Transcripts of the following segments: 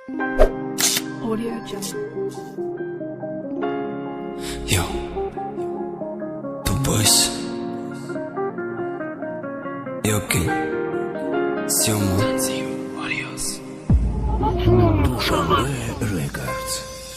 Audio Jungle. Yo, tu boys. Yo, King. Siamo.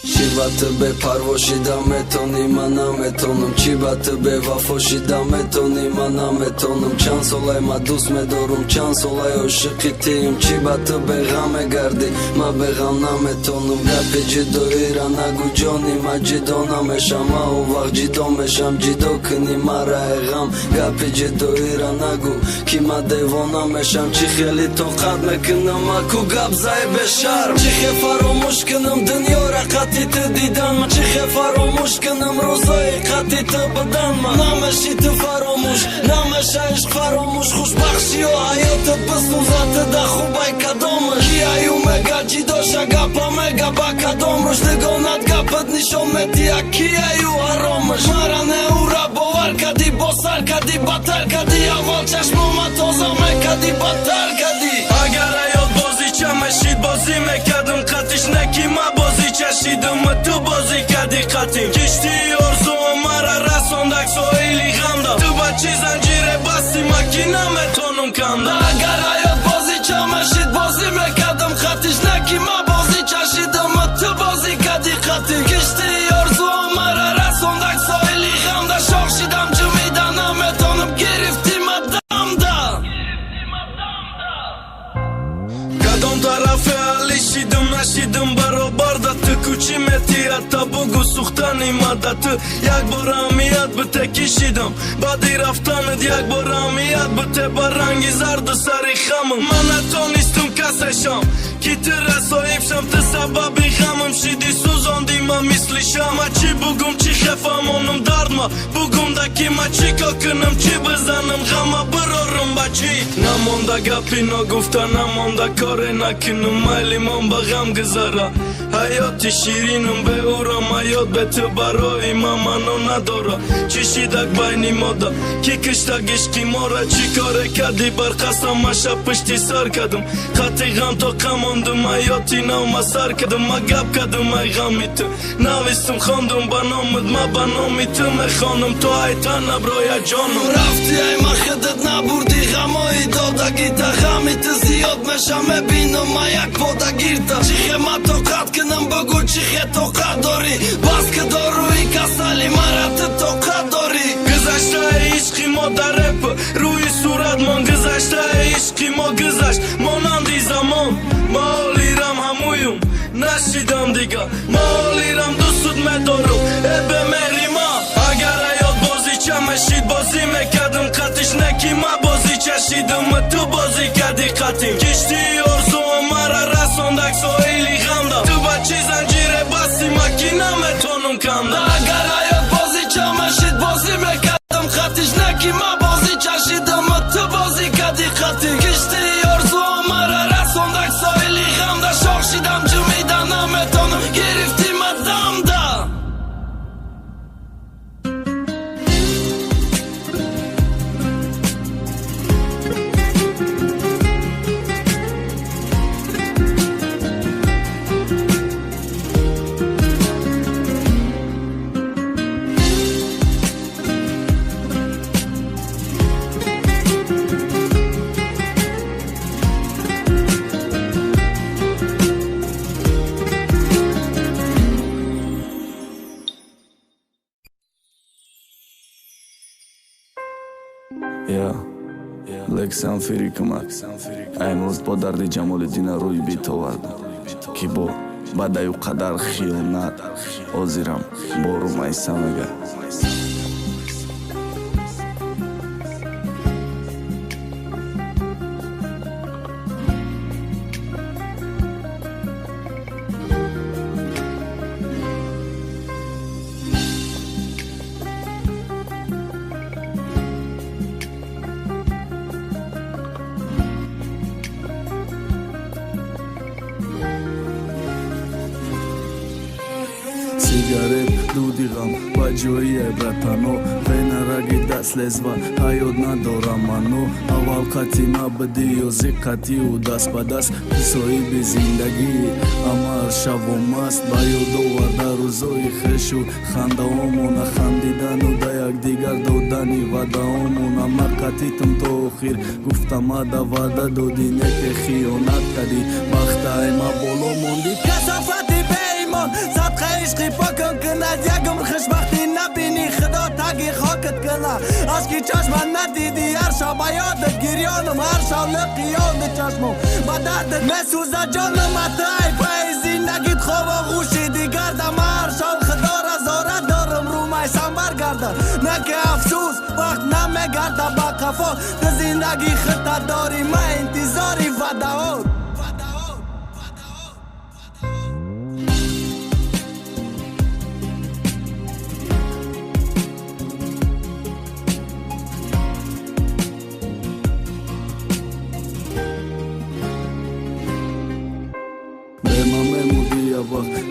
Չի բատը պարվոշի դա մետոն իմանամ էտոնում Չի բատը վաֆոշի դա մետոն իմանամ էտոնում Չան սոլայ մադուս մեդորում Չան սոլայ օ շխիտիում Չի բատը բեղամ է գարդի Մա բեղամնամ էտոնում Գապի ջիդո իրանագու ջոնի Մա ջիդոնամ էշամա ու վաղ ջիդոմ էշամ Ջիդո կնի մարա էղամ Գապի ջիդո իրանագու Կիմա դևոնամ էշամ Չի խելի թողատ մե կնամ Ակու գաբզայ բեշարմ Չի խեֆարո մուշ կնամ դնյորա Կատիտը դիդան մա Չի խեֆարո մուշ կնամ Ռոզայի կատիտը բդան մա Նամեշի թվարո մուշ Նամեշա իշկվարո մուշ Խուշ բախշի ու հայոթը պստում Զատը դա խուբայ կադոմը Կիայու մեգա ջիդոշա գապա մեգա բակադոմ Ռուշ դգոնատ գապըտ նիշոն մետիա Կիայու առոմըշ Մարան է ուրա բովար կադի Բոսար կադի բատար կադի Ավալ չաշմոմա տոզա մեկադի բատար կադի Ագարայոտ բոզիչա մեշիտ բոզի մեկադում Կատիշնեկի մա բոզիչա շիդում Մտու բոզի կադի կատին Կիշտի օրզու ամարա ռասոնդակ սոիլի ғամդա Տուբա չի զանջիր է բասի մակինա մետոնում կամդա Ագարայոտ բոզիչա մեշիտ բոզի մեկադում Կատիշնեկի մա բոզիչա շիդում Մտու բոզի կադի կատին Կիշտի օրզու ամարա ռասոնդակ սոիլի ғամդա Շող շիդամ ջումիդանա մետոնում Գիրիվտի մադամդա Կադոմ տարաֆե ալի շիդում նաշիդում բարոբարդա Թկուչի մեթի ատաբոգու սուխտանի մադատը Յակ բորամիատ բթե կիշիդում Բադի ռավտանըդ յակ բորամիատ բթե բարանգի զարդը սարի խամում Մանատոնիստում կասեշամ Կիտրը սոիվ շամ տսաբաբի խամում Շիդի սուզոն դիմա միսլի շամա Չի բուգում չի խեֆամ ոնում դարդմա Բուգում դա կիմա չի կոկնում Չի բզանում ғամա բրորում բաչի Նամոնդա գապինո գուվտա նամոնդա կորենա կնում Այլիմոն բաղամ գզարա Հայոթի շիրինում բե ուրամ Հայոթ բեթը բարոյի մամանոն ադորա Չի շիդակ բայնի մոդա Չի կշտա գիշկի մորա Չի կորե կադի բարխասա մաշա պշտի սարկադում Խատի ғամ տոքամ ոնդում Հայոթի նավ մասարկադում Մագապ կադում այղամիտը Նավիստում խոնդում բանոմըդ մա բանոմիտը Մեխոնում տո այթանա բրոյա ջոնում Ռավտի այ մախդըտ նաբուրդի ғամոյի դոդա գիտա Խամիտը զիոտ մեշամ է բինում Այակ բոդա գիրտա Չի խեմա տոքատ կնամ բգու չի խե տոքադորի Բասկը դորուի կասալի մարատը տոքադորի Գզաշտա է իշկի մոդա ռեպը Ռուի սուրատ մոն գզաշտա է իշկի մո գզաշտ Մոնանդի զամոն Մաոլ իրամ համույում Նաշիդամ դիգա Մաոլ իրամ դուսուտ մեդորում Էբե մերիմա Ագարայոտ բոզիչա մեշիտ բոզի մեկադում Կատիշնեկի մա բոզիչա շիդում Մտու բոզի կադի կատին Կիշտի օրզու ամարա ռասոնդակ սոիլի ғամդա Տուբա չի զանջիր է բասի մակինա մետոնում կամդա Ագարայոտ բոզիչա մեշիտ բոզի մեկադում Կատիշնեկի մա բոզիչա շիդում Մտու բոզի կադի կատին Կիշտի օրզու ամարա ռասոնդակ սոիլի ғամդա Շող շիդամ ջումիդանա մետոնում Գիրիվտի մադամդա Լեքսան ֆիրիկմա Այմոս պոդարդի ջամոլի դինարույի բիթովարդ Կիբո բադայու կադար խիլնատ Օզիրամ բորում այսամեգա Sigaret дудиғам ба ҷоие братано венараги даслезва ҳаёт надорамано аввал қати набиди ёзи қатию даст ба даст соҳиби зиндагӣ амар шавомаст ба ёд оварда рӯзои хешу хандаомона хандидану да якдигар додани вадаомон ама қатитм то охир гуфтамада ваъда додӣ неке хиёнат кардӣ бахтаи ма боло монди касофати беимон садқа ишқи покон кунад ягум хушбахтӣ набинӣ худо таги хокат кунад ашки чашман надидӣ ҳар шаб ба ёдат гирёнум ҳар шав лиқи ёди чашмом ба дардат месӯзад ҷонум атай паи зиндагит хобогӯши дигардам ҳар шав худора зора дорум рӯмай самбар гардад неки афсӯс вақт намегарда ба қафо ту зиндагӣ хита дорӣ ма интизори вадаот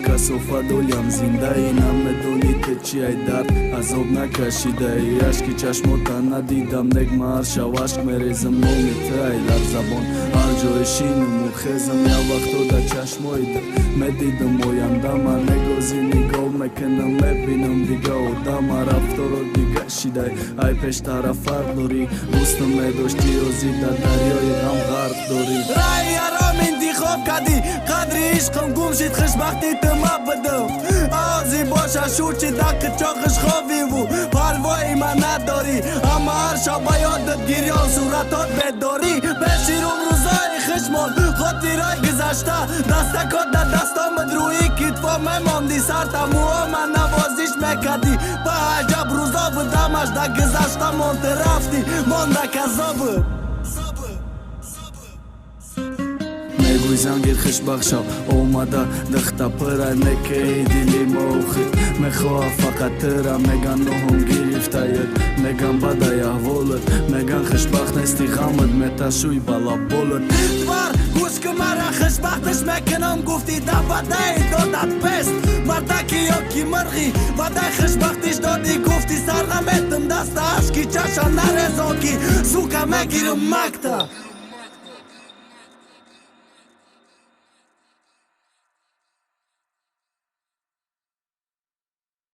касофа долям зиндаи намедонӣ те чи ай дард азоб накашидаи ашки чашмота надидам негма ҳар шав ашк мерезам номи тай дар забон ҳар ҷое шинуму хезам як вақтода чашмои медидам ояндама негози нигоҳ мекунам мебинам дига одама рафторо дига шидай ай пештара фарқ дорӣ дӯстам медошти ёзида дарёи ғам ғарқ дорӣ раи аром интихоб кардӣ қадри ишқам гум шид хушбахтӣ ту ма бидам ози боша шучи дақи чоқиш ховиву парвои ма надорӣ ама ҳар шаб ба ёдат гирён суратот медорӣ беширум рӯзои хишмон хотирои гузашта дастакот дар дастомат рӯи китфо мемонди сарта муома навозиш мекардӣ ба аҷаб рӯзо будамаш дар гузашта монту рафтӣ монда казобы мегӯй зангир хушбахшав омада дихта пыра некеи дили мо охир мехоҳа фақат тыра меган ноҳум гирифтаед меган бадай аҳволат меган хушбахт нести ғамат меташӯй балаболат твар гӯшки мара хушбахтиш мекунам гуфти да вадаи додат пест мардаки ёки мирғӣ вадаи хушбахтиш додӣ гуфти сарғаметим даста ашки чаша нарезон ки сука мегирам макта